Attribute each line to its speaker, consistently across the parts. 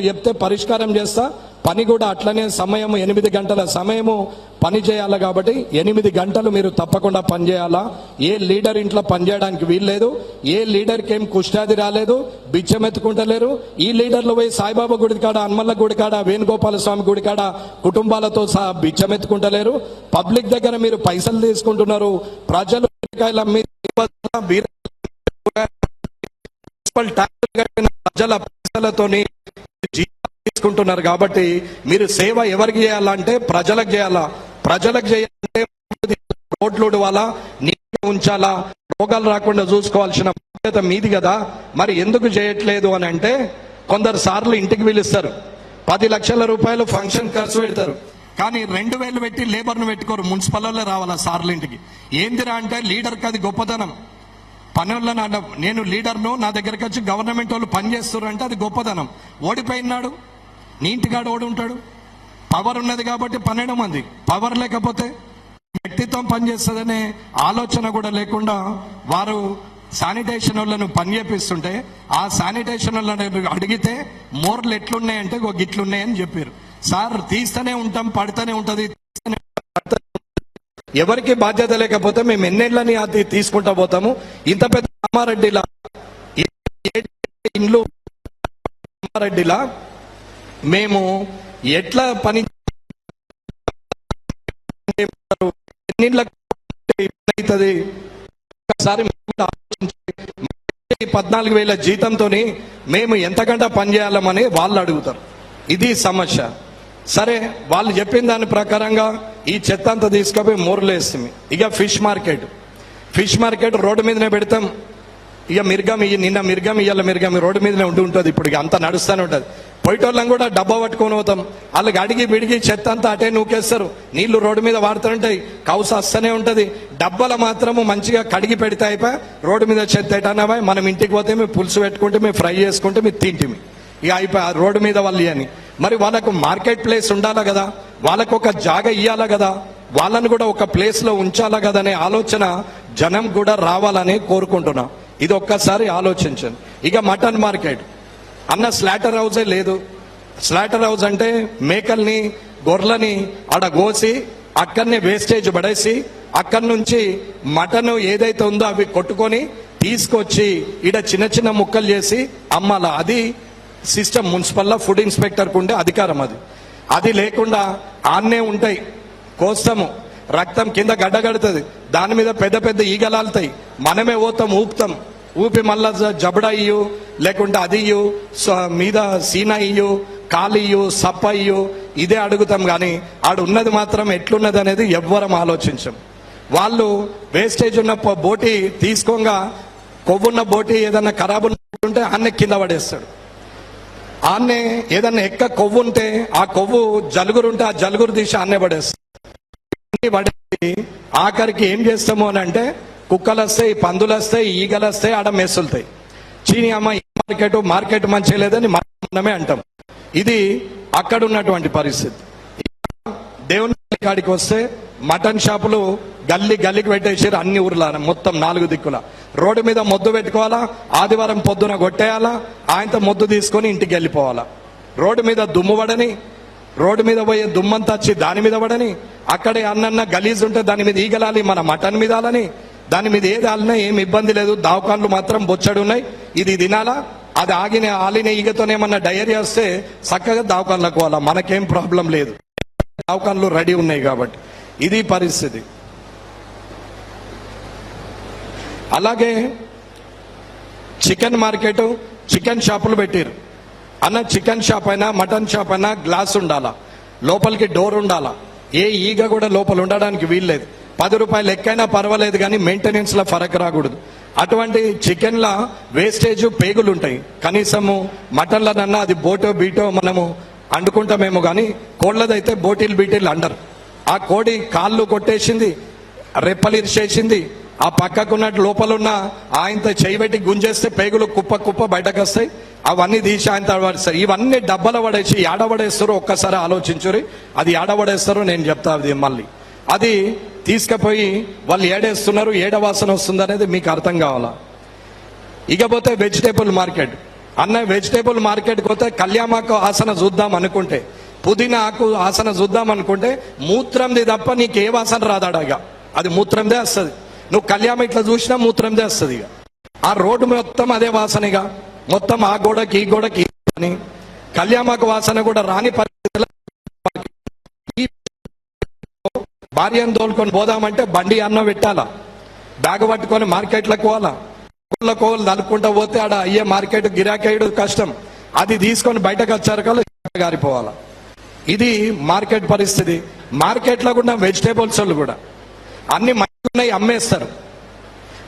Speaker 1: చెప్తే పరిష్కారం చేస్తా. పని కూడా అట్లనే సమయం 8 గంటల సమయము పని చేయాలి కాబట్టి 8 గంటలు మీరు తప్పకుండా పని చేయాలా. ఏ లీడర్ ఇంట్లో పని చేయడానికి వీల్లేదు. ఏ లీడర్కి ఏం కుష్టాది రాలేదు, బిచ్చం ఎత్తుకుంటలేరు. ఈ లీడర్లు పోయి సాయిబాబా గుడి కాడ, హనుమల్ల గుడి కాడ, వేణుగోపాల స్వామి గుడి కాడ కుటుంబాలతో సహా బిచ్చం ఎత్తుకుంటలేరు. పబ్లిక్ దగ్గర మీరు పైసలు తీసుకుంటున్నారు. ప్రజలు ప్రజల పైసలతోని తీసుకుంటున్నారు. కాబట్టి మీరు సేవ ఎవరికి చేయాలంటే ప్రజలకు చేయాలా. ప్రజలకు చేయాలంటే రోడ్లు ఉడవాలా, నీట్గా ఉంచాలా, రోగాలు రాకుండా చూసుకోవాల్సిన బాధ్యత మీది కదా. మరి ఎందుకు చేయట్లేదు అని అంటే, కొందరు సార్లు ఇంటికి పిలుస్తారు, 10 లక్షల రూపాయలు ఫంక్షన్ ఖర్చు పెడతారు, కానీ 2000 పెట్టి లేబర్ను పెట్టుకోరు. మున్సిపల్లో రావాలా సార్లు ఇంటికి. ఏందిరా అంటే లీడర్కి అది గొప్పతనం. పనులను నేను లీడర్ను, నా దగ్గరకు వచ్చి గవర్నమెంట్ వాళ్ళు పని చేస్తారు అంటే అది గొప్పతనం. ఓడిపోయినాడు, నీ ఇంటికాడు ఓడి ఉంటాడు. పవర్ ఉన్నది కాబట్టి 12 మంది, పవర్ లేకపోతే వ్యక్తిత్వం పనిచేస్తుందనే ఆలోచన కూడా లేకుండా వారు శానిటేషన్ వాళ్ళను పని చేపిస్తుంటే, ఆ శానిటేషన్ వాళ్ళని అడిగితే మోర్లు ఎట్లున్నాయంటే గిట్లున్నాయని చెప్పారు. సార్ తీస్తూనే ఉంటాం, పడుతూనే ఉంటుంది. ఎవరికి బాధ్యత లేకపోతే మేము ఎన్నేళ్ళని అది తీసుకుంటా పోతాము. ఇంత పెద్ద రామారెడ్డిలా ఇండ్లు, రామారెడ్డిలా మేము ఎట్లా పని అవుతుంది. ఒకసారి 14,000 జీతంతో మేము ఎంతకంటే పని చేయాలమని వాళ్ళు అడుగుతారు. ఇది సమస్య. సరే, వాళ్ళు చెప్పిన దాని ప్రకారంగా ఈ చెత్త అంతా తీసుకుపోయి మోర్లేస్తుంది. ఇక ఫిష్ మార్కెట్ రోడ్డు మీదనే పెడతాం. ఇక మిర్గం, నిన్న మిర్గం, ఇవాళ మిర్గం రోడ్డు మీదనే ఉంటుంది. ఇప్పుడు ఇక అంతా నడుస్తూనే ఉంటుంది. పోయేటోళ్ళం కూడా డబ్బా పట్టుకొని పోతాం. వాళ్ళకి అడిగి బిడిగి చెత్త అంతా అటే నూకేస్తారు. నీళ్లు రోడ్డు మీద వాడుతుంటాయి, కౌస వస్తూనే ఉంటుంది. డబ్బాలు మాత్రము మంచిగా కడిగి పెడితే అయిపోయి రోడ్డు మీద చెత్త ఎటన్నావా, మనం ఇంటికి పోతే మేము పులుసు పెట్టుకుంటే, మేము ఫ్రై చేసుకుంటే, మేము తింటిమి. ఇక అయిపోయి రోడ్డు మీద వాళ్ళు అని. మరి వాళ్ళకు మార్కెట్ ప్లేస్ ఉండాలా కదా, వాళ్ళకు ఒక జాగ ఇయ్యాలా కదా, వాళ్ళని కూడా ఒక ప్లేస్ లో ఉంచాలా కదా అనే ఆలోచన జనం కూడా రావాలని కోరుకుంటున్నా. ఇది ఒక్కసారి ఆలోచించండి. ఇక మటన్ మార్కెట్ అన్న స్లాటర్ హౌసే లేదు. స్లాటర్ హౌస్ అంటే మేకల్ని, గొర్రెలని ఆడ కోసి అక్కడనే వేస్టేజ్ పడేసి అక్కడి నుంచి మటన్ ఏదైతే ఉందో అవి కొట్టుకొని తీసుకొచ్చి ఈడ చిన్న చిన్న ముక్కలు చేసి అమ్మాల. అది సిస్టమ్ మున్సిపల్లో ఫుడ్ ఇన్స్పెక్టర్కు ఉండే అధికారం. అది లేకుండా ఆన్నే ఉంటాయి, కోస్తాము, రక్తం కింద గడ్డగడుతుంది, దాని మీద పెద్ద పెద్ద ఈగలాలుతాయి. మనమే పోతాం, ఊపి మళ్ళా జబడా ఇయ్యు, లేకుంటే అది ఇయ్యు, మీద సీనా ఇయ్యు, కాలు ఇయ్యు, సప్ప ఇయ్యు, ఇదే అడుగుతాం. కానీ ఆడు ఉన్నది మాత్రం ఎట్లున్నది అనేది ఎవ్వరం ఆలోచించం. వాళ్ళు వేస్టేజ్ ఉన్న బోటి తీసుకోగా, కొవ్వున్న బోటి ఏదన్నా ఖరాబు ఉంటే ఆన్నే కింద పడేస్తాడు. ఆన్నే ఏదన్నా ఎక్క కొవ్వు ఉంటే ఆ కొవ్వు జలుగురుంటే ఆ జలుగురు తీసి ఆన్నే పడేస్తాడు. ఆఖరికి ఏం చేస్తాము అని అంటే, కుక్కలు వస్తాయి, పందులు వస్తాయి, ఈగలు వస్తాయి, ఆడ మెస్సులుతాయి. చీని అమ్మ మార్కెట్ మంచిగా లేదని మనమే అంటాం. ఇది అక్కడ ఉన్నటువంటి పరిస్థితి. దేవుని కాడికి వస్తే మటన్ షాపులు గల్లీకి పెట్టేసారు. అన్ని ఊర్ల మొత్తం 4 దిక్కుల రోడ్డు మీద మొద్దు పెట్టుకోవాలా. ఆదివారం పొద్దున కొట్టేయాలా, ఆయనతో మొద్దు తీసుకొని ఇంటికి వెళ్ళిపోవాలా. రోడ్డు మీద దుమ్ము పడని, రోడ్డు మీద పోయే దుమ్మంతా వచ్చి దాని మీద పడని, అక్కడే అన్న గలీజ్ ఉంటే దాని మీద ఈగలాలి, మన మటన్ మీద ఆలని, దాని మీద ఏది ఆలినా ఏమి ఇబ్బంది లేదు. దావకాన్లు మాత్రం బొచ్చడు ఉన్నాయి. ఇది తినాలా, అది ఆలిన ఈగతోనేమన్నా డయేరియా వస్తే చక్కగా దావకాన్లకు పోవాలా, మనకేం ప్రాబ్లం లేదు, దావకాన్లు రెడీ ఉన్నాయి కాబట్టి. ఇది పరిస్థితి. అలాగే చికెన్ మార్కెట్, చికెన్ షాపులు పెట్టారు. అన్న చికెన్ షాప్ అయినా మటన్ షాప్ అయినా గ్లాస్ ఉండాలా, లోపలికి డోర్ ఉండాలా, ఏ ఈగ కూడా లోపల ఉండడానికి వీల్లేదు. 10 రూపాయలు ఎక్కైనా పర్వాలేదు, కానీ మెయింటెనెన్స్ లో ఫరక్ రాకూడదు. అటువంటి చికెన్ల వేస్టేజ్ పేగులు ఉంటాయి. కనీసము మటన్లనన్నా అది బోటో బీటో మనము అండుకుంటామేమో, కానీ కోళ్ళదైతే బీటీలు అండరు. ఆ కోడి కాళ్ళు కొట్టేసింది, రెప్పలు ఇరిచేసింది, ఆ పక్కకున్నట్టు లోపల ఉన్న ఆయనతో చేయబెట్టి గుంజేస్తే పేగులు కుప్ప బయటకు వస్తాయి. అవన్నీ తీసి ఆయన పడేస్తారు. ఇవన్నీ డబ్బాల పడేసి ఏడబడేస్తారో ఒక్కసారి ఆలోచించురి. అది ఏడబడేస్తారో నేను చెప్తా. అది మళ్ళీ అది తీసుకుపోయి వాళ్ళు ఏడేస్తున్నారు, ఏడవాసన వస్తుంది అనేది మీకు అర్థం కావాలా. ఇకపోతే వెజిటేబుల్ మార్కెట్, అన్న వెజిటేబుల్ మార్కెట్కి పోతే కళ్యామాకు ఆసన చూద్దాం అనుకుంటే, పుదీనా ఆకు ఆసన చూద్దాం అనుకుంటే మూత్రంది తప్ప నీకు ఏ వాసన రాదాడగా, అది మూత్రందే వస్తుంది. నువ్వు కళ్యామ ఇట్లా చూసినా మూత్రందే వస్తుంది. ఇక ఆ రోడ్డు మొత్తం అదే వాసనగా, మొత్తం ఆ గోడకి ఈ గోడకి అని కళ్యామాకు వాసన కూడా రాని పరిస్థితుల్లో భార్యను తోలుకొని పోదామంటే బండి అన్న పెట్టాలా, బ్యాగ్ పట్టుకొని మార్కెట్లకు పోవాలా, కోళ్ళు నలుపుకుంటా పోతే ఆడ అయ్యే మార్కెట్ గిరాకేయుడు కష్టం. అది తీసుకొని బయటకు వచ్చారు కల్లా గారిపోవాలా. ఇది మార్కెట్ పరిస్థితి. మార్కెట్లో కూడా వెజిటేబుల్స్ వాళ్ళు కూడా అన్ని మంచిగా అమ్మేస్తారు,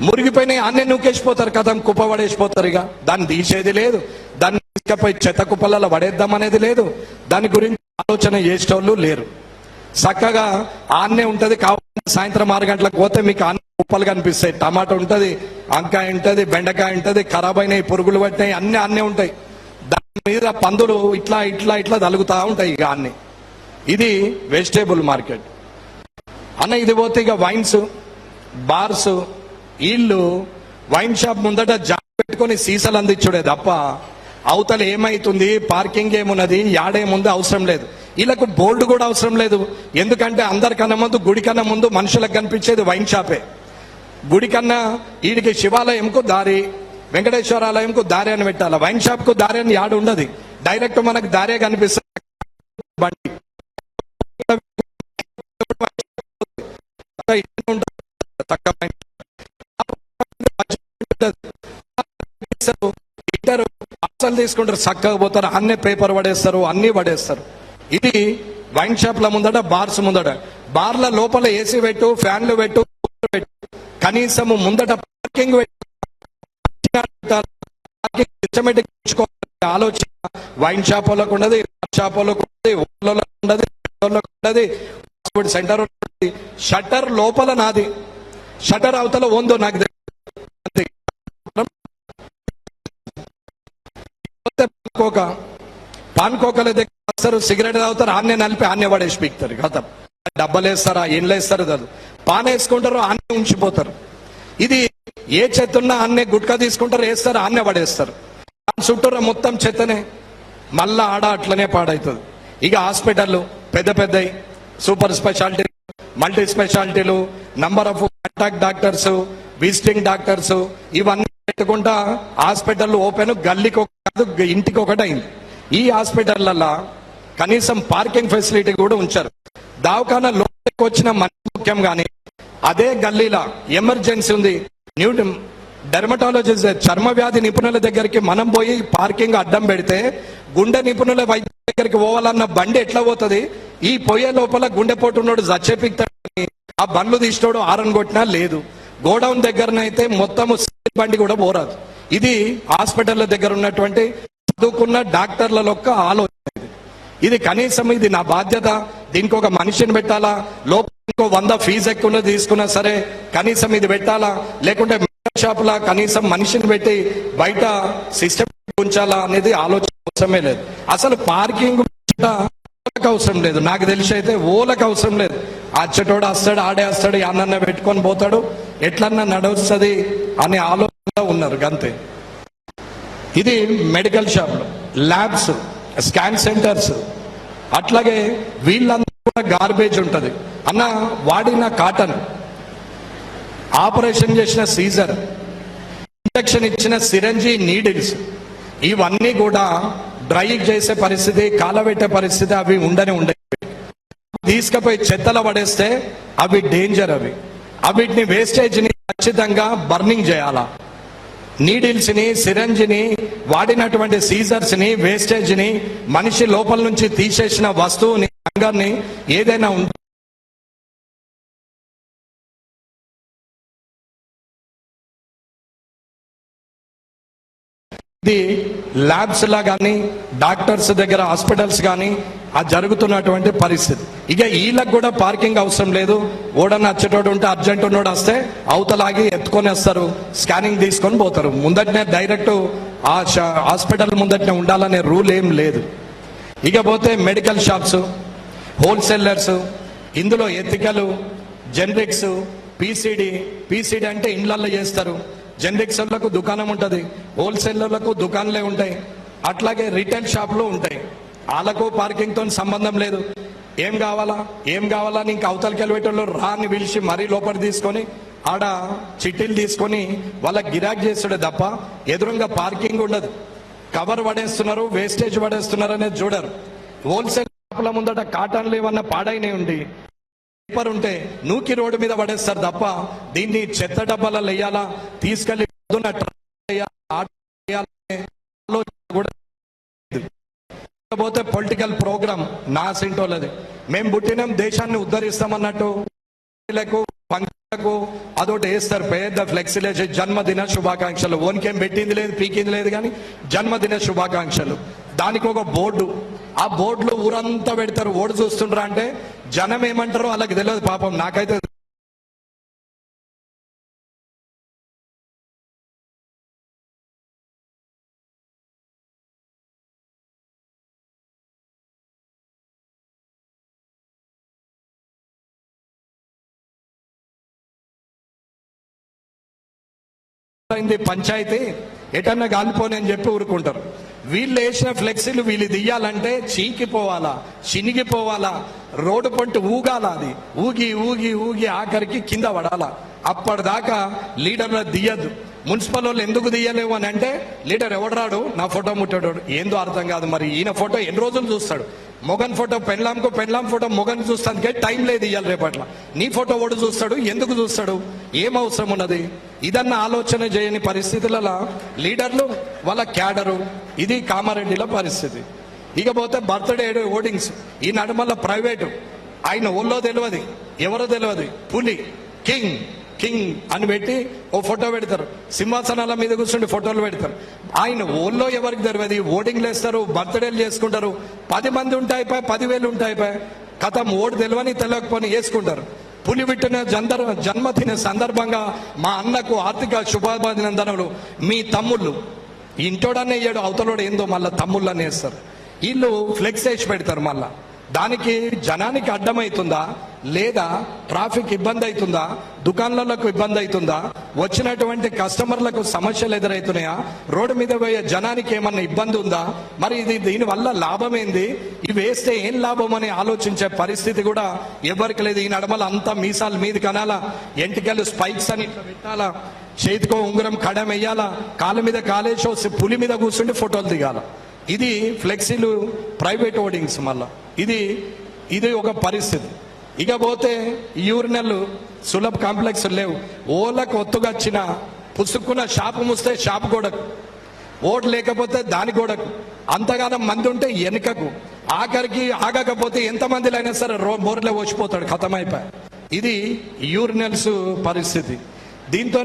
Speaker 1: మురిగిపోయినాయి అన్నీ నూకేసిపోతారు కదా, కుప్ప పడేసిపోతారు. ఇక దాన్ని తీసేది లేదు, దాన్ని తీసుకపోయి చెత్త కుప్పలలో పడేద్దాం అనేది లేదు, దాని గురించి ఆలోచన చేసేటోళ్ళు లేరు. చక్కగా ఆన్నే ఉంటది. కావాలంటే సాయంత్రం 6 గంటలకు పోతే మీకు అన్ని కుప్పలు కనిపిస్తాయి. టమాటా ఉంటది, వంకాయ ఉంటది, బెండకాయ ఉంటది, ఖరాబ్ అయినాయి, పురుగులు పట్టినాయి, అన్ని అన్నే ఉంటాయి. దాని మీద పందులు ఇట్లా ఇట్లా ఇట్లా తలుగుతా ఉంటాయి. ఇక అన్ని ఇది వెజిటేబుల్ మార్కెట్ అన్న. ఇది పోతే ఇక వైన్స్, బార్స్, వీళ్ళు వైన్ షాప్ ముందట జాబ్ పెట్టుకొని సీసాలు అందించుడే తప్ప అవతల ఏమైతుంది, పార్కింగ్ ఏమున్నది, యాడేముంది అవసరం లేదు. వీళ్ళకు బోర్డు కూడా అవసరం లేదు. ఎందుకంటే అందరికన్నా ముందు, గుడి కన్నా ముందు మనుషులకు కనిపించేది వైన్ షాపే. గుడి కన్నా వీడికి శివాలయంకు దారి, వెంకటేశ్వరాలయంకు దారి అని పెట్టాలి. వైన్ షాప్ కు దారి అని యాడు ఉండదు, డైరెక్ట్ మనకు దారే కనిపిస్తుంది. బండి తీసుకుంటారు, చక్కగా పోతారు, అన్నీ పేపర్ పడేస్తారు, అన్ని పడేస్తారు. ఇది వైన్ షాప్ల ముందట, బార్స్ ముందట. బార్ల లోపల ఏసీ పెట్టు, ఫ్యాన్లు పెట్టు, కనీసం ముందట పార్కింగ్ ఆలోచన వైన్ షాప్ వాళ్ళకు ఉండదు, షాప్ వాళ్ళకు ఉండదు, సెంటర్ షట్టర్ లోపల నాది, షట్టర్ అవతల ఓందో నాకు పాన్కోకల దగ్గర వస్తారు, సిగరెట్ తాగుతారు, ఆన్నే నలిపి ఆన్నే పడేసి పీకుతారు. కదా డబ్బలు వేస్తారా, ఎండ్లు వేస్తారు, కాదు పాన్ వేసుకుంటారు, ఆన్నే ఉంచిపోతారు. ఇది ఏ చెత్త ఉన్నా ఆన్నే గుట్కా తీసుకుంటారు, వేస్తారు, ఆన్నే పడేస్తారు. చుట్టూరా మొత్తం చెత్తనే, మళ్ళా ఆడ అట్లనే పాడవుతుంది. ఇక హాస్పిటల్ పెద్ద పెద్దవి, సూపర్ స్పెషాలిటీ, మల్టీ స్పెషాలిటీలు, number of contact doctors, visiting doctors, ఇవన్నీ పెట్టుకుంటా హాస్పిటల్ ఓపెన్, గల్లీకి ఒక కాదు ఇంటికి ఒకటి అయింది. ఈ హాస్పిటల్ల కనీసం పార్కింగ్ ఫెసిలిటీ కూడా ఉంచారు. దవాఖానా లోపలికి వచ్చిన మనిషి ముఖ్యం, కానీ అదే గల్లీలా ఎమర్జెన్సీ ఉంది, న్యూ డెర్మటాలజిస్ట్, చర్మ వ్యాధి నిపుణుల దగ్గరికి మనం పోయి పార్కింగ్ అడ్డం పెడితే గుండె నిపుణుల వైద్య దగ్గరికి పోవాలన్న బండి ఎట్లా పోతుంది? ఈ పొయ్యే లోపల గుండెపోటు ఉన్నాడు చచ్చెపిక్తాడని ఆ బండ్లు తీసినోడు ఆరన్ కొట్టినా లేదు. గోడౌన్ దగ్గరనైతే మొత్తం బండి కూడా పోరాదు. ఇది హాస్పిటల్ దగ్గర ఉన్నటువంటి చదువుకున్న డాక్టర్ల యొక్క ఆలోచన. ఇది కనీసం ఇది నా బాధ్యత, దీనికి ఒక మనిషిని పెట్టాలా, లోపల 100 ఫీజు ఎక్కువ తీసుకున్నా సరే కనీసం ఇది పెట్టాలా, లేకుంటే షాప్ లా కనీసం మనిషిని పెట్టి బయట సిస్టమ్ ఉంచాలా అనేది ఆలోచన అవసరమే లేదు. అసలు పార్కింగ్ అవసరం లేదు, నాకు తెలిసి అయితే ఓలకు అవసరం లేదు. అచ్చటోడు వస్తాడు, ఆడే వస్తాడు, అన్న పెట్టుకొని పోతాడు, ఎట్లన్నా నడుస్తుంది అనే ఆలోచనలో ఉన్నారు అంతే. ఇది మెడికల్ షాప్లు, ల్యాబ్స్, స్కాన్ సెంటర్స్, అట్లాగే వీళ్ళందరూ కూడా గార్బేజ్ ఉంటుంది. అన్న వాడిన కాటన్, ఆపరేషన్ చేసిన సీజర్, ఇంజక్షన్ ఇచ్చిన సిరంజి, నీడిల్స్, ఇవన్నీ కూడా డ్రై చేసే పరిస్థితి, కాలబెట్టే పరిస్థితి అవి ఉండే తీసుకుపోయి చెత్తలో పడేస్తే అవి డేంజర్. అవిటిని వేస్టేజ్ని ఖచ్చితంగా బర్నింగ్ చేయాలా. నీడిల్స్ ని, సిరంజిని, వాడినటువంటి సీజర్స్ ని, వేస్టేజ్ ని, మనిషి లోపల నుంచి తీసేసిన వస్తువుని, అంగాన్ని ఏదైనా ఇది ల్యాబ్స్ లా కానీ డాక్టర్స్ దగ్గర, హాస్పిటల్స్ కానీ ఆ జరుగుతున్నటువంటి పరిస్థితి. ఇక వీళ్ళకి కూడా పార్కింగ్ అవసరం లేదు. ఓడన్న వచ్చేటోడు ఉంటే, అర్జెంట్ ఉన్నోడు వస్తే అవతలాగి ఎత్తుకొని వస్తారు, స్కానింగ్ తీసుకొని పోతారు. ముందటనే డైరెక్ట్ ఆ హాస్పిటల్ ముందటనే ఉండాలనే రూల్ ఏం లేదు. ఇకపోతే మెడికల్ షాప్స్, హోల్సేలర్స్, ఇందులో ఎథికల్, జెనరిక్స్, పీసీడీ అంటే ఇండ్లల్లో చేస్తారు, జనరిక్స్లకు దుకాణం ఉంటుంది, హోల్సేలర్లకు దుకాణాలే ఉంటాయి, అట్లాగే రిటైల్ షాపులు ఉంటాయి. వాళ్ళకు పార్కింగ్తో సంబంధం లేదు. ఏం కావాలా అని ఇంకా అవతలకి వెళ్ళేటోళ్ళు రాని పిలిచి మరీ లోపలి తీసుకొని ఆడ చిట్టీలు తీసుకొని వాళ్ళకి గిరాక్ చేస్తాడే తప్ప ఎదురుగా పార్కింగ్ ఉండదు. కవర్ పడేస్తున్నారు, వేస్టేజ్ పడేస్తున్నారు అనేది చూడరు. హోల్సేల్ షాపుల ముందట కాటన్లు ఏమన్నా పాడైనవి ఉండి పేపర్ ఉంటే నూకి రోడ్డు మీద పడేస్తారు తప్ప దీన్ని చెత్త డబ్బాలలో వేయాలా, తీసుకెళ్లి పోతే పొలిటికల్ ప్రోగ్రామ్ నా సింటోలది. మేము పుట్టినాం దేశాన్ని ఉద్ధరిస్తామన్నట్టు పండుగలకు అదొకటి వేస్తారు, పెద్ద ఫ్లెక్సీలు వేసి జన్మదిన శుభాకాంక్షలు. ఓన్కేం పెట్టింది లేదు, పీకింది లేదు, కానీ జన్మదిన శుభాకాంక్షలు. దానికి ఒక బోర్డు, ఆ బోర్డులో ఊరంతా పెడతారు. ఓడి చూస్తుండ్రా అంటే జనం ఏమంటారో వాళ్ళకి తెలియదు పాపం. నాకైతే పంచాయతీ ఎటన్నా గాలిపోని అని చెప్పి ఊరుకుంటారు. వీళ్ళు వేసిన ఫ్లెక్సీలు వీళ్ళు తీయాలంటే చీకిపోవాలా, చినిగిపోవాలా, రోడ్డు పొంటి ఊగాల, అది ఊగి ఊగి ఊగి ఆఖరికి కింద పడాలా. అప్పటిదాకా లీడర్లు తీయద్దు. మున్సిపల్ వాళ్ళు ఎందుకు తీయలేవు అని అంటే లీడర్ ఎవడరాడు, నా ఫోటో ముట్టాడు, ఏందో అర్థం కాదు. మరి ఈయన ఫోటో ఎన్ని రోజులు చూస్తాడు? మొగన్ ఫోటో పెండ్లాంకో, పెండ్లాం ఫోటో మొగన్ చూస్తానికి టైం లేదు ఇయ్యాలి రేపట్ల. నీ ఫోటో ఓడు చూస్తాడు, ఎందుకు చూస్తాడు, ఏం అవసరం ఉన్నది? ఇదన్న ఆలోచన చేయని పరిస్థితులలో లీడర్లు వాళ్ళ క్యాడరు. ఇది కామారెడ్డిలో పరిస్థితి. ఇకపోతే బర్త్డే ఓటింగ్స్, ఈ నడుమల్ల ప్రైవేటు, ఆయన ఓళ్ళో తెలియదు, ఎవరో తెలియదు, పులి కింగ్ కింగ్ అని పెట్టి ఓ ఫోటో పెడతారు, సింహాసనాల మీద కూర్చుండి ఫోటోలు పెడతారు. ఆయన ఓళ్ళో ఎవరికి తెలియదు, ఓటింగ్లు వేస్తారు, బర్త్డేలు చేసుకుంటారు. 10 మంది ఉంటాయి, 10,000 ఉంటాయి, కథం ఓటు తెలియకపోని వేసుకుంటారు. పులి పెట్టిన జన్మదిన సందర్భంగా మా అన్నకు ఆర్థిక శుభాభినందనలు. మీ తమ్ముళ్ళు ఇంటోడనే ఏడు అవతలోడు ఏందో మళ్ళీ తమ్ముళ్ళు అని వేస్తారు. వీళ్ళు ఫ్లెక్స్ వేసి పెడతారు. మళ్ళా దానికి జనానికి అడ్డమవుతుందా, లేదా ట్రాఫిక్ ఇబ్బంది అవుతుందా, దుకాణాలకు ఇబ్బంది అవుతుందా, వచ్చినటువంటి కస్టమర్లకు సమస్యలు ఎదురవుతున్నాయా, రోడ్డు మీద పోయే జనానికి ఏమన్నా ఇబ్బంది ఉందా, మరి ఇది దీనివల్ల లాభం ఏంది, ఇవి వేస్తే ఏం లాభం అని ఆలోచించే పరిస్థితి కూడా ఎవరికి లేదు. ఈ నడమల అంతా మీసాలు మీది కనాలా, ఎంటికలు స్పైక్స్ అని ఇట్లా పెట్టాలా, చేతికో ఉంగరం కడం వేయాలా, కాళ్ళ మీద కాలేసి పులి మీద కూర్చుండి ఫోటోలు దిగాల. ఇది ఫ్లెక్సీలు, ప్రైవేట్ ఓటింగ్స్. మళ్ళా ఇది ఒక పరిస్థితి. ఇకపోతే యూరినల్ సులభ కాంప్లెక్స్ లేవు. ఓలకు ఒత్తుగా వచ్చిన పుసుక్కున్న షాపు మూస్తే షాపు గోడకు, ఓటు లేకపోతే దాని గోడకు, అంతగానం మంది ఉంటే వెనుకకు, ఆఖరికి ఆగకపోతే ఎంతమందిలో అయినా సరే బోర్లే వచ్చిపోతాడు, ఖతమైపోయి. ఇది యూరినల్స్ పరిస్థితి. దీంతో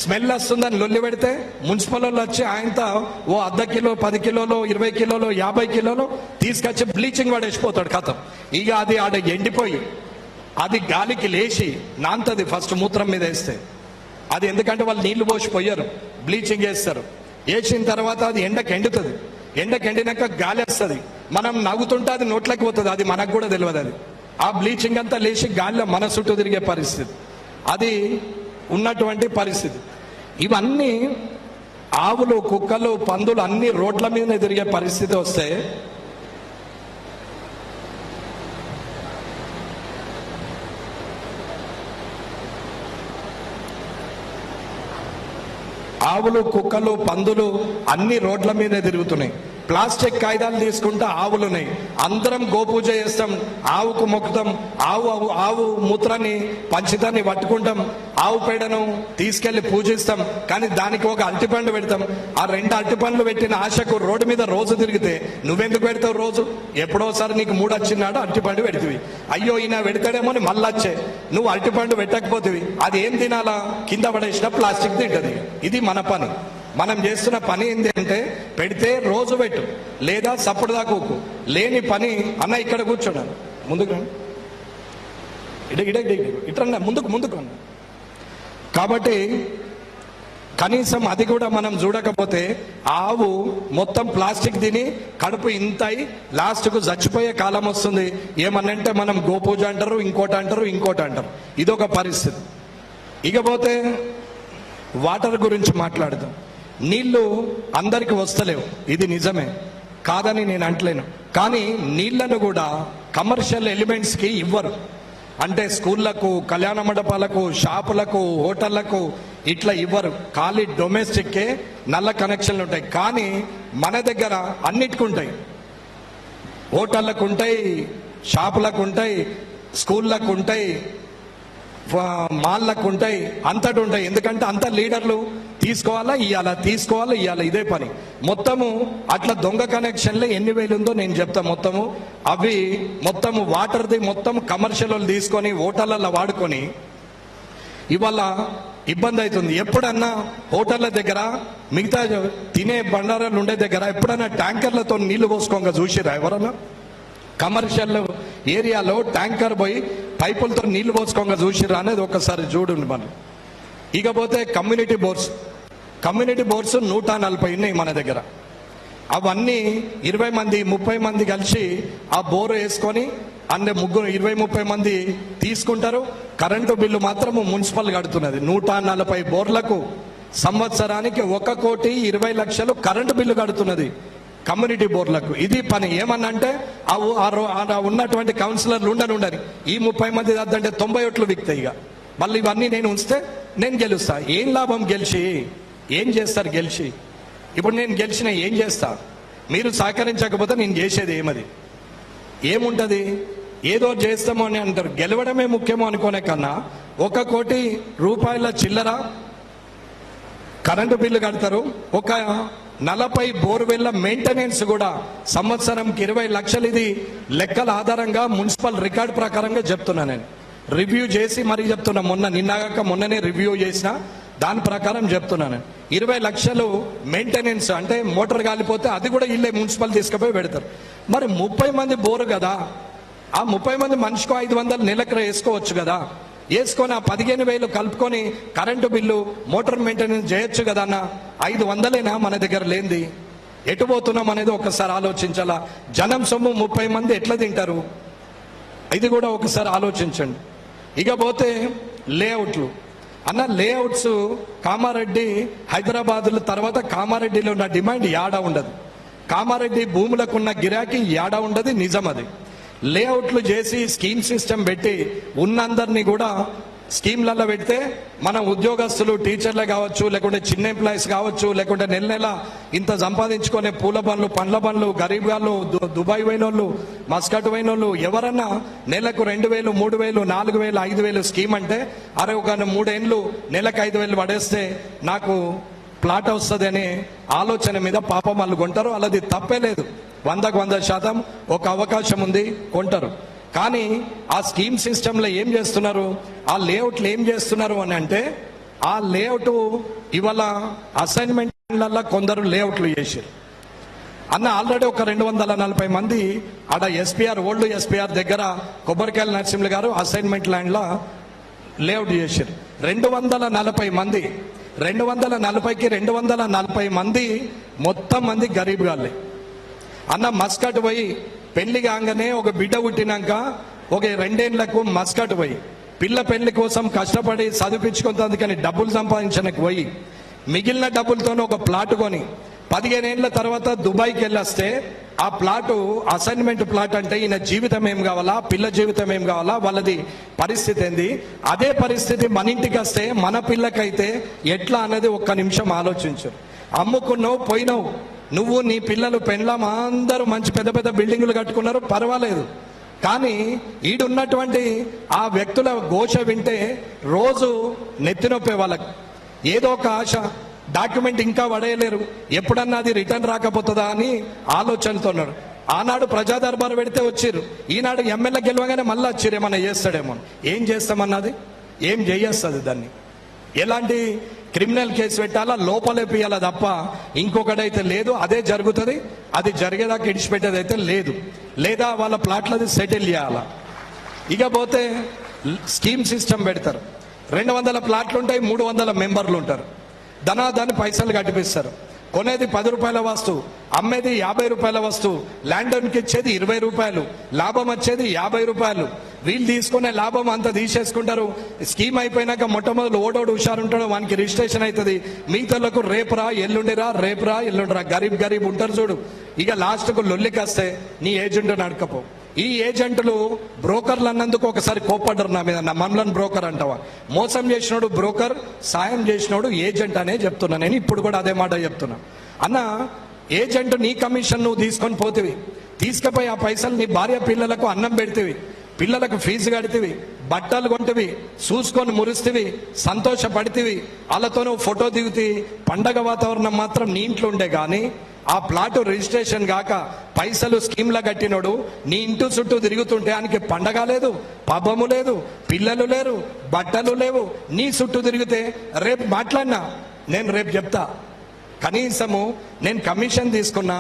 Speaker 1: స్మెల్ వస్తుందని లొల్లి పెడితే మున్సిపల్ వాళ్ళు వచ్చి ఆయనతో ఓ 1/2 కిలో, 10 కిలోలు, 20 కిలోలు, 50 కిలోలు తీసుకొచ్చి బ్లీచింగ్ పడేసిపోతాడు. కథం ఇక అది ఆడ ఎండిపోయి అది గాలికి లేచి నాంతది ఫస్ట్ మూత్రం మీద వేస్తే. అది ఎందుకంటే వాళ్ళు నీళ్లు పోసిపోయారు, బ్లీచింగ్ వేస్తారు. వేసిన తర్వాత అది ఎండకు ఎండుతుంది. ఎండకు ఎండినాక గాలి వస్తుంది, మనం నవ్వుతుంటే అది నోట్లోకి పోతుంది, అది మనకు కూడా తెలియదు. అది ఆ బ్లీచింగ్ అంతా లేచి గాలిలో మన చుట్టూ తిరిగే పరిస్థితి అది ఉన్నటువంటి పరిస్థితి. ఇవన్నీ ఆవులు, కుక్కలు, పందులు అన్ని రోడ్ల మీద తిరిగే పరిస్థితి వస్తే ఆవులు, కుక్కలు, పందులు అన్ని రోడ్ల మీద తిరుగుతున్నాయి. ప్లాస్టిక్ కాగితాలు తీసుకుంటే ఆవులున్నాయి. అందరం గోపూజ చేస్తాం, ఆవుకు మొక్కుతాం, ఆవు మూత్రాన్ని, పంచితాన్ని పట్టుకుంటాం, ఆవు పేడను తీసుకెళ్లి పూజిస్తాం. కానీ దానికి ఒక అరటిపండు పెడతాం. ఆ 2 అరటిపండ్లు పెట్టిన ఆశకు రోడ్డు మీద రోజు తిరిగితే నువ్వెందుకు పెడతావు? రోజు ఎప్పుడోసారి నీకు మూడు వచ్చినాడు అరటిపండు పెడితివి, అయ్యో ఈయన పెడతాడేమో అని మళ్ళీ వచ్చే నువ్వు అరటిపండు పెట్టకపోతివి. అది ఏం తినాలా? కింద పడేసిన ప్లాస్టిక్ తింటది. ఇది మన పని. మనం చేస్తున్న పని ఏంటి అంటే పెడితే రోజు పెట్టు, లేదా సప్పుడు దాకోకు. లేని పని అన్న ఇక్కడ కూర్చోడాను, ముందుకు ఇట్లా ముందుకు. కాబట్టి కనీసం అది కూడా మనం చూడకపోతే ఆవు మొత్తం ప్లాస్టిక్ తిని కడుపు ఇంతై లాస్ట్కు చచ్చిపోయే కాలం వస్తుంది. ఏమనంటే మనం గోపూజ అంటారు, ఇంకోటి అంటారు. ఇదొక పరిస్థితి. ఇకపోతే వాటర్ గురించి మాట్లాడదాం. నీళ్లు అందరికి వస్తలేవు, ఇది నిజమే, కాదని నేను అంటలేను. కానీ నీళ్లను కూడా కమర్షియల్ ఎలిమెంట్స్కి ఇవ్వరు. అంటే స్కూళ్లకు, కళ్యాణ మండపాలకు, షాపులకు, హోటళ్లకు ఇట్లా ఇవ్వరు. ఖాళీ డొమెస్టిక్కే నల్ల కనెక్షన్లు ఉంటాయి. కానీ మన దగ్గర అన్నిటికీ ఉంటాయి. హోటళ్లకు ఉంటాయి, షాపులకు ఉంటాయి, స్కూళ్ళకు ఉంటాయి, మాల్లకు ఉంటాయి, అంతటి ఉంటాయి. ఎందుకంటే అంత లీడర్లు తీసుకోవాలా ఇవ్వాలా, ఇదే పని. మొత్తము అట్లా దొంగ కనెక్షన్లే ఎన్ని వేలు ఉందో నేను చెప్తా. మొత్తము వాటర్ది మొత్తం కమర్షియల్ వాళ్ళు తీసుకొని హోటళ్ళల్లో వాడుకొని ఇవాళ ఇబ్బంది అవుతుంది. ఎప్పుడన్నా హోటళ్ళ దగ్గర, మిగతా తినే బండారాలు ఉండే దగ్గర ఎప్పుడన్నా ట్యాంకర్లతో నీళ్లు పోసుకోగా చూసిరా ఎవరన్నా? కమర్షియల్ ఏరియాలో ట్యాంకర్ పోయి పైపులతో నీళ్లు పోసుకోగా చూసిరా అనేది ఒకసారి చూడండి మనం. ఇకపోతే కమ్యూనిటీ బోర్డ్స్ 140 ఉన్నాయి మన దగ్గర. అవన్నీ 20 మంది 30 మంది కలిసి ఆ బోరు వేసుకొని అన్ని 20-30 మంది తీసుకుంటారు. కరెంటు బిల్లు మాత్రము మున్సిపల్ కడుతున్నది. 140 బోర్లకు సంవత్సరానికి 1,20,00,000 కరెంటు బిల్లు కడుతున్నది కమ్యూనిటీ బోర్లకు. ఇది పని. ఏమన్నంటే ఉన్నటువంటి కౌన్సిలర్లు ఉండని ఈ 30 మంది అద్దంటే 90 ఓట్లు విక్తాయి. ఇక మళ్ళీ ఇవన్నీ నేను ఉంచితే నేను గెలుస్తా. ఏం లాభం గెలిచి? ఏం చేస్తారు గెలిచి? ఇప్పుడు నేను గెలిచిన ఏం చేస్తా? మీరు సహకరించకపోతే నేను చేసేది ఏముంటుంది? ఏదో చేస్తామో అని అంటారు. గెలవడమే ముఖ్యమో అనుకునే కన్నా 1 కోటి రూపాయల చిల్లర కరెంటు బిల్లు కడతారు. 40 బోర్వెల్ల మెయింటెనెన్స్ కూడా సంవత్సరంకి 20 లక్షలు. ఇది లెక్కల ఆధారంగా మున్సిపల్ రికార్డు ప్రకారంగా చెప్తున్నా. నేను రివ్యూ చేసి మరీ చెప్తున్నా. మొన్ననే రివ్యూ చేసిన దాని ప్రకారం చెప్తున్నాను. 20 లక్షలు మెయింటెనెన్స్ అంటే మోటార్ కాలిపోతే అది కూడా ఇల్లే మున్సిపల్ తీసుకుపోయి పెడతారు. మరి 30 మంది బోరు కదా, ఆ 30 మంది మనిషికి 500 నెలకు వేసుకోవచ్చు కదా. వేసుకొని ఆ 15,000 కలుపుకొని కరెంటు బిల్లు, మోటార్ మెయింటెనెన్స్ చేయొచ్చు కదా అన్న. 500 మన దగ్గర లేనిది. ఎటు పోతున్నాం అనేది ఒకసారి ఆలోచించాలా. జనం సొమ్ము 30 మంది ఎట్లా తింటారు? ఇది కూడా ఒకసారి ఆలోచించండి. ఇకపోతే లేఅవుట్లు అన్న. లేఅవుట్స్ కామారెడ్డి, హైదరాబాదుల తర్వాత కామారెడ్డిలో ఉన్న డిమాండ్ యాడా ఉండదు. కామారెడ్డి భూములకు ఉన్న గిరాకీ యాడా ఉండదు. నిజం అది. లేఅవుట్లు చేసి స్కీమ్ సిస్టమ్ పెట్టి ఉన్నందరినీ కూడా స్కీమ్లలో పెడితే మన ఉద్యోగస్తులు, టీచర్లే కావచ్చు, లేకుంటే చిన్న ఎంప్లాయీస్ కావచ్చు, లేకుంటే నెల ఇంత సంపాదించుకునే పూల బండ్లు, పండ్ల బండ్లు, గరీబ్ గాళ్ళు, దుబాయ్ పోయిన వాళ్ళు, మస్కట్ పోయిన వాళ్ళు ఎవరన్నా నెలకు 2,000, 3,000, 4,000, 5,000 స్కీమ్ అంటే అరే ఒక 3 ఏళ్ళు నెలకు 5,000 పడేస్తే నాకు ప్లాట్ వస్తుంది అనే ఆలోచన మీద పాపం వాళ్ళు కొంటారు. అలాది తప్పే లేదు. 100% ఒక అవకాశం ఉంది, కొంటారు. కానీ ఆ స్కీమ్ సిస్టంలో ఏం చేస్తున్నారు? ఆ లేఅవుట్లు ఏం చేస్తున్నారు అని అంటే, ఆ లేఅవుట్ ఇవాళ అసైన్మెంట్లలో కొందరు లేఅవుట్లు చేశారు అన్న. ఆల్రెడీ ఒక 240 మంది ఆడ ఓల్డ్ ఎస్పీఆర్ దగ్గర కొబ్బరికాయల నరసింహులు గారు అసైన్మెంట్ ల్యాండ్లో లేఅవుట్ చేశారు. 240 మంది, 240కి 240 మంది మొత్తం మంది గరీబ్ గాళ్ళే అన్న. మస్కట్ పోయి పెళ్లి కాగానే ఒక బిడ్డ పుట్టినాక ఒక 2 ఏళ్లకు మస్కట్ పోయి పిల్ల పెళ్లి కోసం కష్టపడి చదివించుకుంటుంది. డబ్బులు సంపాదించడానికి పోయి మిగిలిన డబ్బులతో ఒక ప్లాట్ కొని 15 ఏళ్ల తర్వాత దుబాయ్కి వెళ్ళొస్తే ఆ ప్లాటు అసైన్మెంట్ ప్లాట్ అంటే ఈయన జీవితం ఏం కావాలా, పిల్ల జీవితం ఏం కావాలా, వాళ్ళది పరిస్థితి ఏంది? అదే పరిస్థితి మన ఇంటికి వస్తే మన పిల్లకైతే ఎట్లా అనేది ఒక్క నిమిషం ఆలోచించు. అమ్ముకున్నావు, పోయినావు, నువ్వు, నీ పిల్లలు, పెండ్లం అందరూ మంచి పెద్ద పెద్ద బిల్డింగులు కట్టుకున్నారు, పర్వాలేదు. కానీ ఈడున్నటువంటి ఆ వ్యక్తుల ఘోష వింటే రోజు నెత్తినొప్పే వాళ్ళకి. ఏదో ఒక ఆశ, డాక్యుమెంట్ ఇంకా పడేయలేరు, ఎప్పుడన్నా అది రిటర్న్ రాకపోతుందా అని ఆలోచనతో ఉన్నారు. ఆనాడు ప్రజా దర్బారు పెడితే వచ్చిర్రు, ఈనాడు ఎమ్మెల్యే గెలవగానే మళ్ళీ వచ్చిర్రు, ఏమన్నా చేస్తాడేమో. ఏం చేస్తామన్నది ఏం చేయేస్తుంది. దాన్ని ఎలాంటి క్రిమినల్ కేసు పెట్టాలా, లోపలేపియాలా తప్ప ఇంకొకటైతే లేదు. అదే జరుగుతుంది. అది జరిగేదాకా ఇడిచిపెట్టేది అయితే లేదు. లేదా వాళ్ళ ప్లాట్లది సెటిల్ చేయాలా. ఇకపోతే స్కీమ్ సిస్టమ్ పెడతారు. 200 ప్లాట్లు ఉంటాయి, 300 మెంబర్లు ఉంటారు. దాని పైసలు కట్టిపిస్తారు. కొనేది 10 రూపాయల వస్తువు, అమ్మేది 50 రూపాయల వస్తువు, ల్యాండ్ ఓన్కి ఇచ్చేది 20 రూపాయలు, లాభం వచ్చేది 50 రూపాయలు. వీళ్ళు తీసుకునే లాభం అంతా తీసేసుకుంటారు. స్కీమ్ అయిపోయినాక మొట్టమొదటి ఓడోడు హుషారుంటాడు, వానికి రిజిస్ట్రేషన్ అవుతుంది. మిగతాలకు రేపురా ఎల్లుండిరా, రేపురా ఎల్లుండిరా, గరీబ్ ఉంటారు చూడు. ఇక లాస్ట్కు లొల్లికొస్తే నీ ఏజెంట్ నడకపో. ఈ ఏజెంట్లు బ్రోకర్లు అన్నందుకు ఒకసారి కోప్పడ్డరు నా మీద. నా మమ్మల్ని బ్రోకర్ అంటావా? మోసం చేసినోడు బ్రోకర్, సాయం చేసినోడు ఏజెంట్ అనే చెప్తున్నా. నేను ఇప్పుడు కూడా అదే మాట చెప్తున్నా. అన్న, ఏజెంట్ నీ కమిషన్ నువ్వు తీసుకొని పోతివి, తీసుకుపోయి ఆ పైసలు నీ భార్య పిల్లలకు అన్నం పెడితివి, పిల్లలకు ఫీజు కడితివి, బట్టలు కొంటివి, చూసుకొని మురిస్తివి, సంతోషపడితివి, వాళ్ళతో నువ్వు ఫోటో దిగుతీవి. పండగ వాతావరణం మాత్రం నీ ఇంట్లో ఉండే కానీ ఆ ప్లాట్ రిజిస్ట్రేషన్ కాక పైసలు స్కీమ్లా కట్టినోడు నీ ఇంటి చుట్టూ తిరుగుతుంటే ఆయనకి పండగ లేదు, పబ్బము లేదు, పిల్లలు లేరు, బట్టలు లేవు. నీ చుట్టూ తిరిగితే రేపు మాట్లాడినా నేను రేపు చెప్తా, కనీసము నేను కమిషన్ తీసుకున్నా,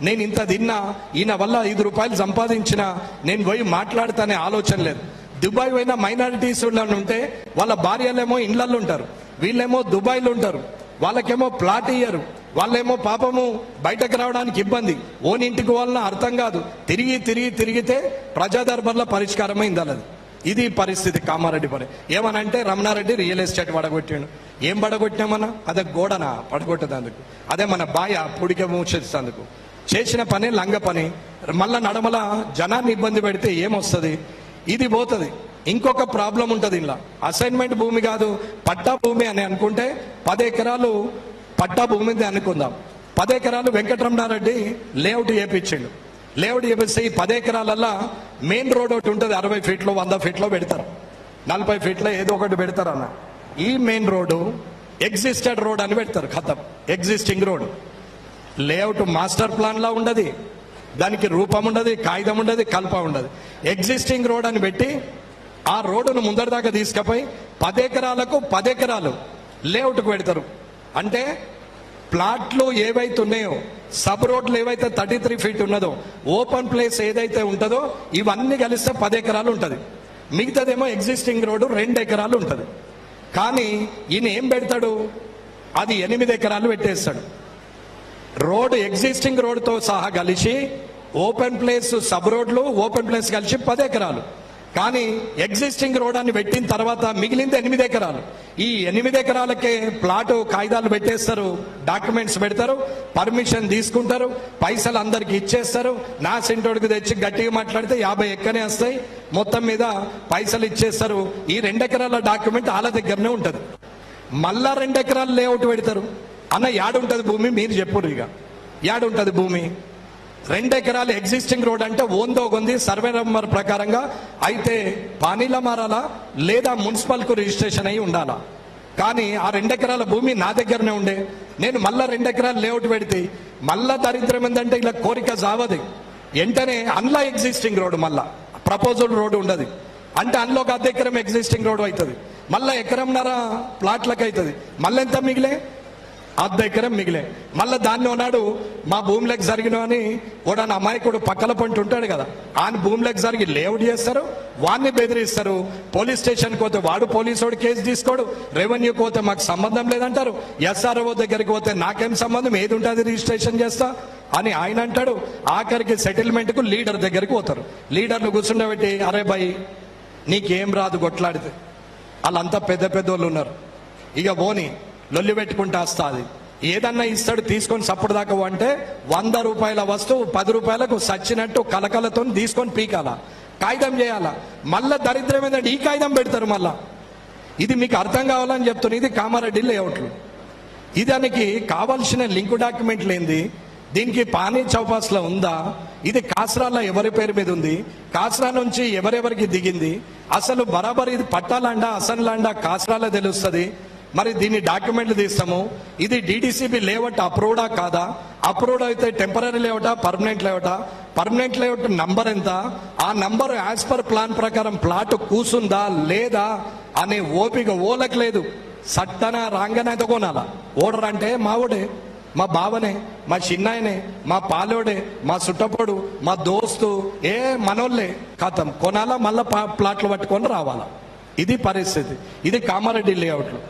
Speaker 1: నేను ఇంత తిన్నా, ఈయన వల్ల 5 రూపాయలు సంపాదించినా నేను పోయి మాట్లాడతానే ఆలోచన లేదు. దుబాయ్ పోయిన మైనారిటీస్ ఉంటే వాళ్ళ భార్యలేమో ఇండ్లలో ఉంటారు, వీళ్ళేమో దుబాయ్లో ఉంటారు, వాళ్ళకేమో ప్లాట్ ఇయ్యరు, వాళ్ళేమో పాపము బయటకు రావడానికి ఇబ్బంది, ఓన్ ఇంటికి వాళ్ళని అర్థం కాదు. తిరిగితే ప్రజా దర్బార్లో పరిష్కారమైంది అన్నది. ఇది పరిస్థితి కామారెడ్డి పని. ఏమనంటే రమణారెడ్డి రియల్ ఎస్టేట్ పడగొట్టాడు. ఏం పడగొట్టినామన్నా? అదే గోడనా పడగొట్టేందుకు, అదే మన బాయ పుడిక మూసేందుకు చేసిన పని లంగ పని. మళ్ళా నడమల జనాన్ని ఇబ్బంది పెడితే ఏమొస్తుంది? ఇది పోతుంది. ఇంకొక ప్రాబ్లం ఉంటుంది ఇలా. అసైన్మెంట్ భూమి కాదు, పట్టా భూమి అని అనుకుంటే 10 ఎకరాలు పట్టా భూమి అనుకుందాం. 10 ఎకరాలు వెంకటరమణారెడ్డి లేఅవుట్ చేపించిండు. లేఅవుట్ చేపిస్తే ఈ 10 ఎకరాలల్లా మెయిన్ రోడ్ ఒకటి ఉంటుంది, 60 ఫీట్లో 100 ఫీట్లో పెడతారు, 40 ఫీట్లో ఏదో ఒకటి పెడతారు అన్న. ఈ మెయిన్ రోడ్డు ఎగ్జిస్టెడ్ రోడ్ అని పెడతారు. ఖతం, existing road. Layout master plan లా ఉండదు, దానికి రూపం ఉండదు, కాగితం ఉండదు, కల్ప ఉండదు. ఎగ్జిస్టింగ్ రోడ్ అని పెట్టి ఆ రోడ్డును ముందరి దాకా తీసుకుపోయి 10 ఎకరాలకు 10 ఎకరాలు లేఅవుట్కు పెడతారు. అంటే ప్లాట్లు ఏవైతే ఉన్నాయో, సబ్ రోడ్లు ఏవైతే 33 ఫీట్ ఉన్నదో, ఓపెన్ ప్లేస్ ఏదైతే ఉంటుందో ఇవన్నీ కలిస్తే 10 ఎకరాలు ఉంటుంది. మిగతాదేమో ఎగ్జిస్టింగ్ రోడ్డు 2 ఎకరాలు ఉంటుంది. కానీ ఈయన ఏం పెడతాడు? అది 8 ఎకరాలు పెట్టేస్తాడు. రోడ్ ఎగ్జిస్టింగ్ రోడ్తో సహా కలిసి ఓపెన్ ప్లేస్, సబ్ రోడ్లు, ఓపెన్ ప్లేస్ కలిసి 10 ఎకరాలు. కానీ ఎగ్జిస్టింగ్ రోడ్ అని పెట్టిన తర్వాత మిగిలింది 8 ఎకరాలు. ఈ 8 ఎకరాలకే ప్లాట్ కాగితాలు పెట్టేస్తారు, డాక్యుమెంట్స్ పెడతారు, పర్మిషన్ తీసుకుంటారు, పైసలు అందరికి ఇచ్చేస్తారు. నా సెంటోడికి తెచ్చి గట్టిగా మాట్లాడితే 50 ఎక్కనే వస్తాయి. మొత్తం మీద పైసలు ఇచ్చేస్తారు. ఈ 2 ఎకరాల డాక్యుమెంట్ వాళ్ళ దగ్గరనే ఉంటుంది. మళ్ళా 2 ఎకరాలు లేఅవుట్ పెడతారు. అన్న యాడుంటుంది భూమి? మీరు చెప్పుర్రు. ఇక యాడుంటుంది భూమి? 2 ఎకరాలు ఎగ్జిస్టింగ్ రోడ్ అంటే ఓందోగొంది సర్వే నెంబర్ ప్రకారంగా అయితే పానీల మారాలా లేదా మున్సిపల్కు రిజిస్ట్రేషన్ అయి ఉండాలా. కానీ ఆ 2 ఎకరాల భూమి నా దగ్గరనే ఉండే. నేను మళ్ళా 2 ఎకరాలు లేఅవుట్ పెడితే మళ్ళా దరిద్రం ఏంటంటే ఇలా కోరిక జావది. వెంటనే అందులో ఎగ్జిస్టింగ్ రోడ్, మళ్ళా ప్రపోజల్ రోడ్ ఉండదు. అంటే అందులో ఒక 1/2 ఎకరం ఎగ్జిస్టింగ్ రోడ్ అవుతుంది, మళ్ళీ 1.5 ఎకరం ప్లాట్లకు అవుతుంది. మళ్ళీ ఎంత మిగిలే? 1/2 ఎకరం మిగిలే. మళ్ళీ దాన్ని ఉన్నాడు మా భూమిలోకి జరిగిన అని ఓడాని అమాయకుడు పక్కల పంట ఉంటాడు కదా, ఆయన భూమిలోకి జరిగి లేఅవుట్ చేస్తారు, వాడిని బెదిరిస్తారు. పోలీస్ స్టేషన్కి పోతే వాడు పోలీసోడు కేసు తీసుకోడు, రెవెన్యూకి పోతే మాకు సంబంధం లేదంటారు, SRO దగ్గరికి పోతే నాకేం సంబంధం, ఏది ఉంటుంది రిజిస్ట్రేషన్ చేస్తా అని ఆయన అంటాడు. ఆఖరికి సెటిల్మెంట్కు లీడర్ దగ్గరికి పోతారు. లీడర్ను కూర్చుండబెట్టి, అరే భయ్ నీకేం రాదు కొట్లాడితే, వాళ్ళంతా పెద్ద పెద్దోళ్ళు ఉన్నారు, ఇక పోని లొల్లి పెట్టుకుంటా వస్తుంది, ఏదన్నా ఇస్తాడు తీసుకొని సప్పుడు దాకా అంటే 100 రూపాయల వస్తువు 10 రూపాయలకు సచ్చినట్టు కలకలతో తీసుకొని పీకాల, కాగితం చేయాలా. మళ్ళా దరిద్రం ఏంటంటే ఈ కాగితం పెడతారు మళ్ళా. ఇది మీకు అర్థం కావాలని చెప్తున్నా. ఇది కామారెడ్డి లేఅవుట్లు. ఇది దానికి కావాల్సిన లింక్ డాక్యుమెంట్లు ఏంది? దీనికి పానీ చౌపాస్లో ఉందా? ఇది కాస్రాలో ఎవరి పేరు మీద ఉంది? కాస్రా నుంచి ఎవరెవరికి దిగింది? అసలు బరాబర్ ఇది పట్టాలండా అసన్లాండా కాస్రాలో తెలుస్తుంది. మరి దీన్ని డాక్యుమెంట్లు తీస్తాము. ఇది DDCB లేఅవుట్ అప్రూవ్డా కాదా? అప్రూవ్డ్ అయితే టెంపరీ లేఅవుటా, పర్మనెంట్ లేఅవుటా? పర్మనెంట్ లేఅవుట్ నంబర్ ఎంత? ఆ నంబర్ యాజ్ పర్ ప్లాన్ ప్రకారం ప్లాట్ కూసుందా లేదా అనే ఓపిక ఓలకు లేదు. సట్టన రాంగనైతే కొనాలా. ఓడర్ అంటే మావోడే, మా బావనే, మా చిన్నాయనే, మా పాలోడే, మా సుట్టపోడు, మా దోస్తు, మనోళ్ళే. కథం కొనాలా, మళ్ళా ప్లాట్లు పట్టుకొని రావాలా. ఇది పరిస్థితి. ఇది కామారెడ్డి లేఅవుట్లు.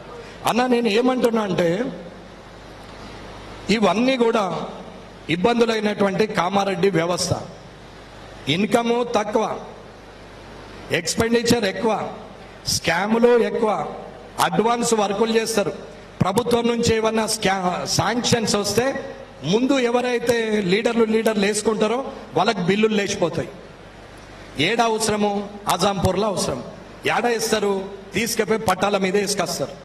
Speaker 1: అన్న నేను ఏమంటున్నా అంటే ఇవన్నీ కూడా ఇబ్బందులైనటువంటి కామారెడ్డి వ్యవస్థ. ఇన్కము తక్కువ, ఎక్స్పెండిచర్ ఎక్కువ, స్కాములు ఎక్కువ, అడ్వాన్స్ వర్కులు చేస్తారు. ప్రభుత్వం నుంచి ఏమన్నా శాంక్షన్స్ వస్తే ముందు ఎవరైతే లీడర్లు వేసుకుంటారో వాళ్ళకి బిల్లులు లేచిపోతాయి. ఏడా అవసరము? అజాంపూర్లో అవసరం. ఏడా ఇస్తారు? తీసుకెళ్ళి పట్టాల మీద వేసుకొస్తారు.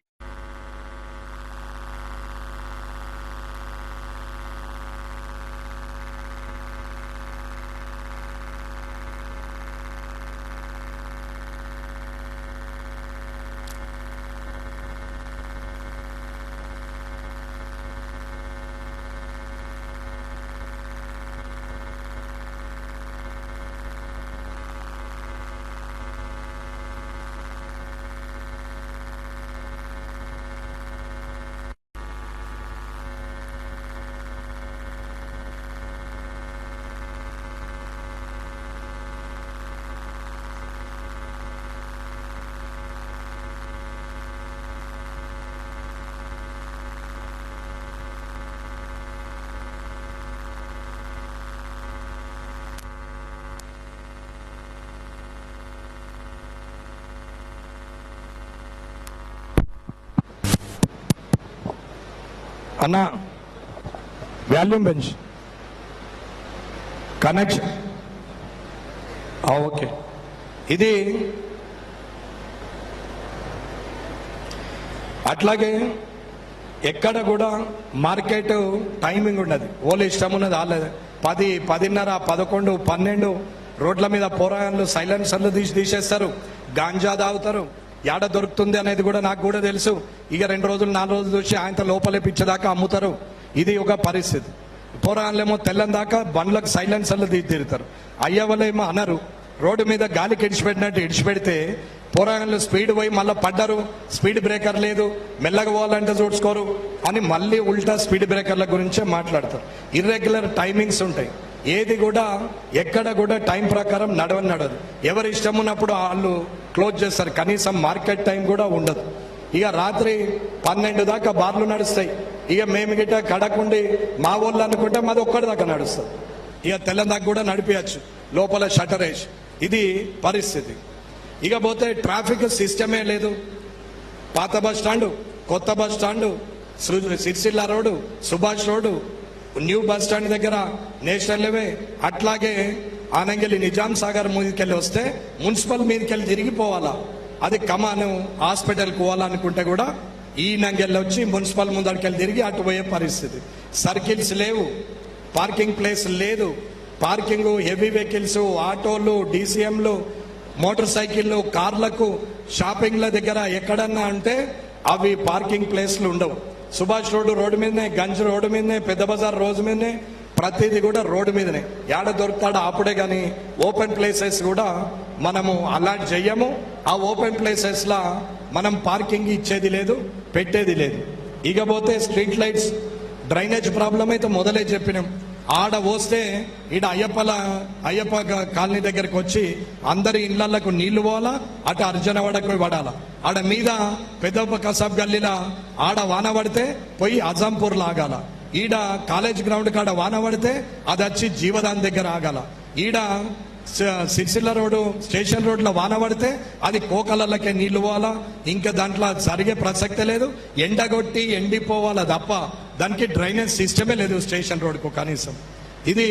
Speaker 1: అన్న వాల్యూమ్ బెంచ్ కనెక్షన్ ఓకే. ఇది అట్లాగే ఎక్కడ కూడా మార్కెట్ టైమింగ్ ఉండదు. ఓళ్ళు ఇష్టం ఉన్నది వాళ్ళది. 10, 10:30, 11, 12 రోడ్ల మీద పోరాయాలు సైలెన్సర్లు తీసేస్తారు, గాంజా తాగుతారు. ఏడ దొరుకుతుంది అనేది కూడా నాకు కూడా తెలుసు. ఇక 2 రోజులు 4 రోజులు చూసి ఆయన లోపలే పిచ్చదాకా అమ్ముతారు. ఇది ఒక పరిస్థితి. పోరాళ్ళేమో తెల్లని దాకా బండ్లకు సైలెన్సర్లు తిరుగుతారు. అయ్యవలేమో అనరు, రోడ్డు మీద గాలికి ఇడిచిపెట్టినట్టు ఇడిచిపెడితే పోరాళ్ళు స్పీడ్ పోయి మళ్ళీ పడ్డారు, స్పీడ్ బ్రేకర్ లేదు, మెల్లగా పోవాలంటే చూసుకోరు అని మళ్ళీ ఉల్టా స్పీడ్ బ్రేకర్ల గురించే మాట్లాడతారు. ఇర్రెగ్యులర్ టైమింగ్స్ ఉంటాయి. ఏది కూడా ఎక్కడ కూడా టైం ప్రకారం నడవదు. ఎవరి ఇష్టం ఉన్నప్పుడు వాళ్ళు క్లోజ్ చేస్తారు. కనీసం మార్కెట్ టైం కూడా ఉండదు. ఇక రాత్రి 12 దాకా బార్లు నడుస్తాయి. ఇక మేము గిట్ట కడకుండి మా వాళ్ళు అనుకుంటే మాది ఒక్కడి దాకా నడుస్తుంది. ఇక తెల్లని దాకా కూడా నడిపించచ్చు లోపల షటర్ వేసి. ఇది పరిస్థితి. ఇక పోతే ట్రాఫిక్ సిస్టమే లేదు. పాత బస్ స్టాండు, కొత్త bus stand, Sircilla road, Subhash road, new bus stand దగ్గర నేషనల్ హైవే, అట్లాగే ఆనంగలి నిజాం సాగర్ మీదకెళ్ళి వస్తే మున్సిపల్ మీదకెళ్ళి తిరిగిపోవాలా. అది కమాను హాస్పిటల్కి పోవాలనుకుంటే కూడా ఈ నంగెళ్ళి వచ్చి మున్సిపల్ ముందడికెళ్ళి తిరిగి అటు పోయే పరిస్థితి. సర్కిల్స్ లేవు, పార్కింగ్ ప్లేస్ లేదు. పార్కింగ్ హెవీ వెహికల్స్, ఆటోలు, డీసీఎంలు, మోటార్ సైకిళ్ళు, కార్లకు, షాపింగ్ల దగ్గర ఎక్కడన్నా అంటే అవి పార్కింగ్ ప్లేస్లు ఉండవు. సుభాష్ రోడ్డు మీదనే, గంజ్ రోడ్డు మీదనే, పెద్ద బజార్ రోడ్డు మీదనే, ప్రతిదీ కూడా రోడ్డు మీదనే. ఏడ దొరుకుతాడో అప్పుడే. కానీ ఓపెన్ ప్లేసెస్ కూడా మనము అలాట్ చెయ్యము. ఆ ఓపెన్ ప్లేసెస్లా మనం పార్కింగ్ ఇచ్చేది లేదు, పెట్టేది లేదు. ఇకపోతే స్ట్రీట్ లైట్స్, డ్రైనేజ్ ప్రాబ్లం అయితే మొదలే చెప్పినాం. ఆడ పోస్తే ఈడ అయ్యప్ప కాలనీ దగ్గరకు వచ్చి అందరి ఇళ్లకు నీళ్లు పోవాలా, అటు అర్జునవాడకు పడాలా. ఆడ మీద పెద్ద కసాబ్ గల్లీలా ఆడ వాన పడితే పోయి అజాంపూర్ ఆగాల. ఈడ కాలేజ్ గ్రౌండ్ కాడ వాన పడితే అది వచ్చి జీవదాన్ దగ్గర ఆగాల. ఈడ సిరిసిల్ల రోడ్డు స్టేషన్ రోడ్లో వాన పడితే అది కోకలకే నీళ్లు పోవాలా. ఇంకా దాంట్లో జరిగే ప్రసక్తే లేదు. ఎండగొట్టి ఎండిపోవాలా తప్ప దానికి డ్రైనేజ్ సిస్టమే లేదు స్టేషన్ రోడ్కు కనీసం. ఇది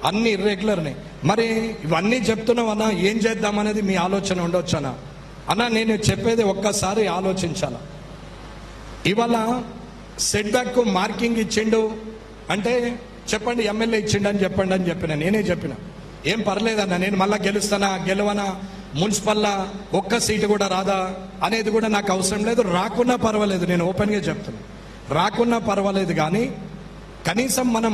Speaker 1: అన్ని ఇర్రెగ్యులర్నే. మరి ఇవన్నీ చెప్తున్నామన్నా ఏం చేద్దామనేది మీ ఆలోచన ఉండొచ్చనా అన్న? నేను చెప్పేది ఒక్కసారి ఆలోచించాలా. ఇవాళ సెట్ బ్యాక్ మార్కింగ్ ఇచ్చిండు అంటే చెప్పండి, ఎమ్మెల్యే ఇచ్చిండు అని చెప్పండి అని చెప్పిన. నేనే చెప్పిన ఏం పర్లేదన్న, నేను మళ్ళా గెలుస్తానా గెలవనా, మున్సిపల్లా ఒక్క సీటు కూడా రాదా అనేది కూడా నాకు అవసరం లేదు. రాకున్నా పర్వాలేదు, నేను ఓపెన్గా చెప్తున్నా. రాకున్నా పర్వాలేదు, కానీ కనీసం మనం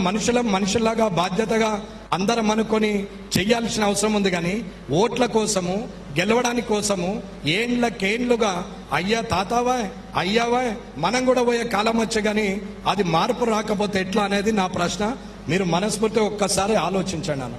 Speaker 1: మనుషుల్లాగా బాధ్యతగా అందరం అనుకొని చెయ్యాల్సిన అవసరం ఉంది. కానీ ఓట్ల కోసము, గెలవడానికి కోసము ఏండ్లకేండ్లుగా అయ్యా తాతావా అయ్యావా మనం కూడా పోయే కాలం వచ్చే. కానీ అది మార్పు రాకపోతే ఎట్లా అనేది నా ప్రశ్న. మీరు మనస్ఫూర్తిగా ఒక్కసారి ఆలోచించండి అన్న.